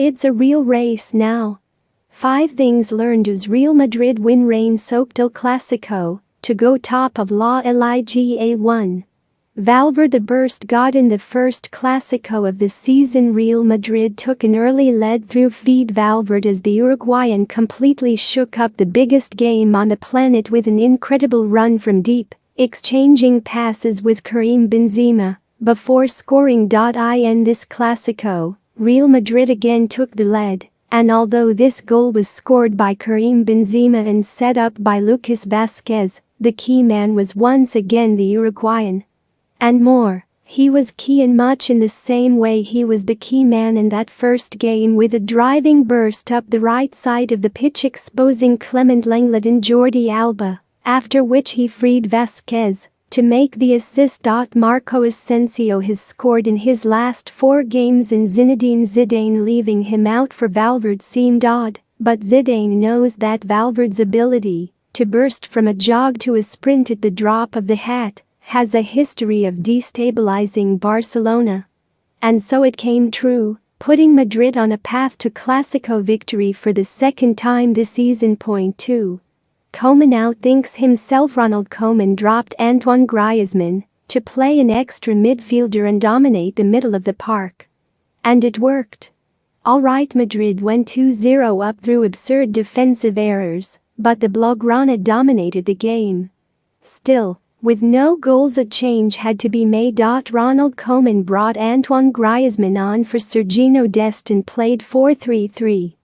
It's a real race now. 5 things learned as Real Madrid win rain-soaked El Clásico to go top of La Liga 1. Valverde burst God in the first Clásico of the season. Real Madrid took an early lead through feed Valverde as the Uruguayan completely shook up the biggest game on the planet with an incredible run from deep, exchanging passes with Karim Benzema before scoring. In this Clásico, Real Madrid again took the lead, and although this goal was scored by Karim Benzema and set up by Lucas Vázquez, the key man was once again the Uruguayan. And more, he was key in much in the same way he was the key man in that first game with a driving burst up the right side of the pitch exposing Clement Lenglet and Jordi Alba, after which he freed Vázquez to make the assist. Marco Asensio has scored in his last 4 games and Zinedine Zidane leaving him out for Valverde seemed odd, but Zidane knows that Valverde's ability to burst from a jog to a sprint at the drop of the hat has a history of destabilizing Barcelona. And so it came true, putting Madrid on a path to Clásico victory for the second time this season. 2. Koeman outthinks himself. Ronald Koeman dropped Antoine Griezmann to play an extra midfielder and dominate the middle of the park. And it worked. Alright, Madrid went 2-0 up through absurd defensive errors, but the Blaugrana dominated the game. Still, with no goals, a change had to be made. Ronald Koeman brought Antoine Griezmann on for Sergiño Dest and played 4-3-3.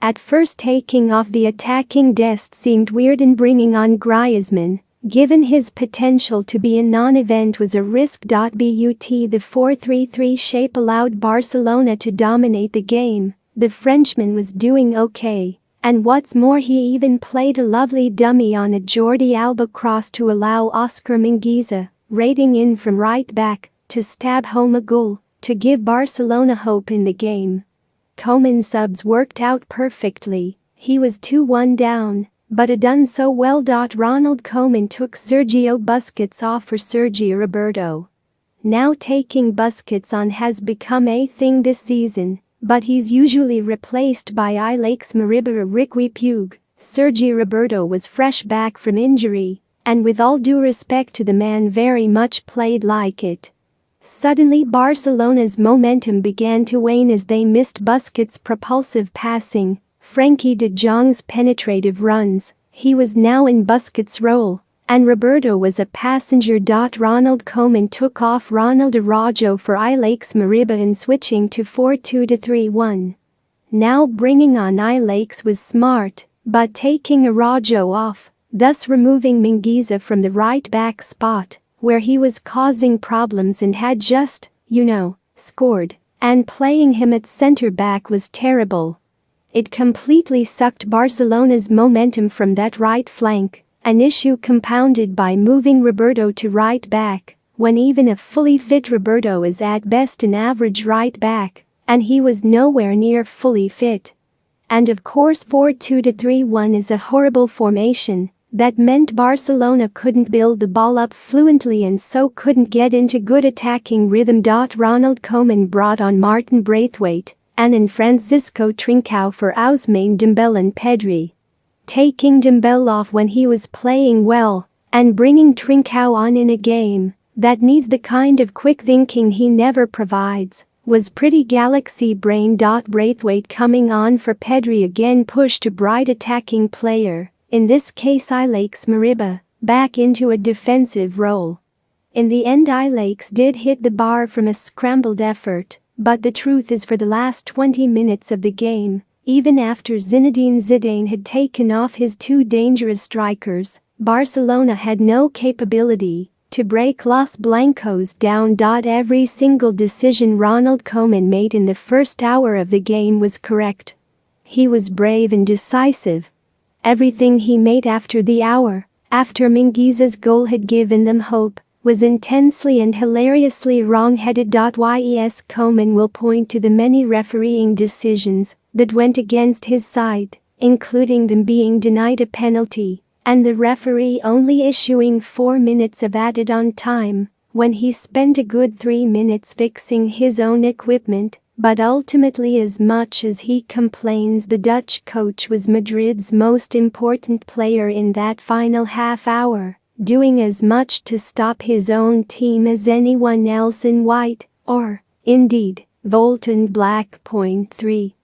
At first, taking off the attacking Dest seemed weird and bringing on Griezmann, given his potential to be a non-event, was a risk. But the 4-3-3 shape allowed Barcelona to dominate the game. The Frenchman was doing okay. And what's more, he even played a lovely dummy on a Jordi Alba cross to allow Oscar Mingueza, raiding in from right back, to stab home a goal, to give Barcelona hope in the game. Koeman's subs worked out perfectly. He was 2-1 down, but had done so well. Ronald Koeman took Sergio Busquets off for Sergio Roberto. Now taking Busquets on has become a thing this season, but he's usually replaced by Alex Mariba or Riqui Puig. Sergio Roberto was fresh back from injury, and with all due respect to the man, very much played like it. Suddenly Barcelona's momentum began to wane as they missed Busquets' propulsive passing, Frenkie de Jong's penetrative runs. He was now in Busquets' role, and Roberto was a passenger. Ronald Koeman took off Ronald Araujo for Alex Mariba and switching to 4-2-3-1. Now bringing on Alex was smart, but taking Araujo off, thus removing Mingueza from the right-back spot, where he was causing problems and had just, scored, and playing him at centre-back was terrible. It completely sucked Barcelona's momentum from that right flank. An issue compounded by moving Roberto to right back, when even a fully fit Roberto is at best an average right back, and he was nowhere near fully fit. And of course 4-2-3-1 is a horrible formation that meant Barcelona couldn't build the ball up fluently and so couldn't get into good attacking rhythm. Ronald Koeman brought on Martin Braithwaite and Francisco Trincao for Ousmane Dembélé and Pedri, taking Dembélé off when he was playing well, and bringing Trincao on in a game that needs the kind of quick thinking he never provides, was pretty galaxy brain. Braithwaite coming on for Pedri again pushed a bright attacking player, in this case Alex Mariba, back into a defensive role. In the end, Alex did hit the bar from a scrambled effort, but the truth is, for the last 20 minutes of the game, even after Zinedine Zidane had taken off his 2 dangerous strikers, Barcelona had no capability to break Los Blancos down. Every single decision Ronald Koeman made in the first hour of the game was correct. He was brave and decisive. Everything he made after the hour, after Mingueza's goal had given them hope, was intensely and hilariously wrong-headed. Yes, Koeman will point to the many refereeing decisions that went against his side, including them being denied a penalty, and the referee only issuing 4 minutes of added-on time, when he spent a good 3 minutes fixing his own equipment. But ultimately, as much as he complains, the Dutch coach was Madrid's most important player in that final half hour, doing as much to stop his own team as anyone else in white, or, indeed, Volt and black. Point 3.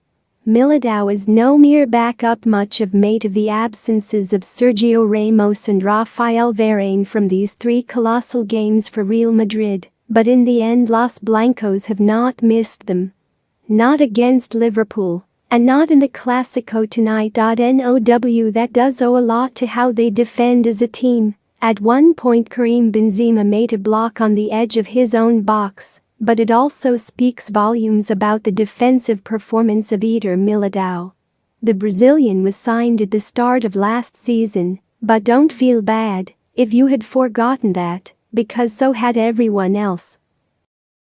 Militao is no mere backup, much of made of the absences of Sergio Ramos and Rafael Varane from these three colossal games for Real Madrid, but in the end Los Blancos have not missed them. Not against Liverpool, and not in the Clásico tonight. Now that does owe a lot to how they defend as a team. At one point Karim Benzema made a block on the edge of his own box, but it also speaks volumes about the defensive performance of Eder Militao. The Brazilian was signed at the start of last season, but don't feel bad if you had forgotten that, because so had everyone else.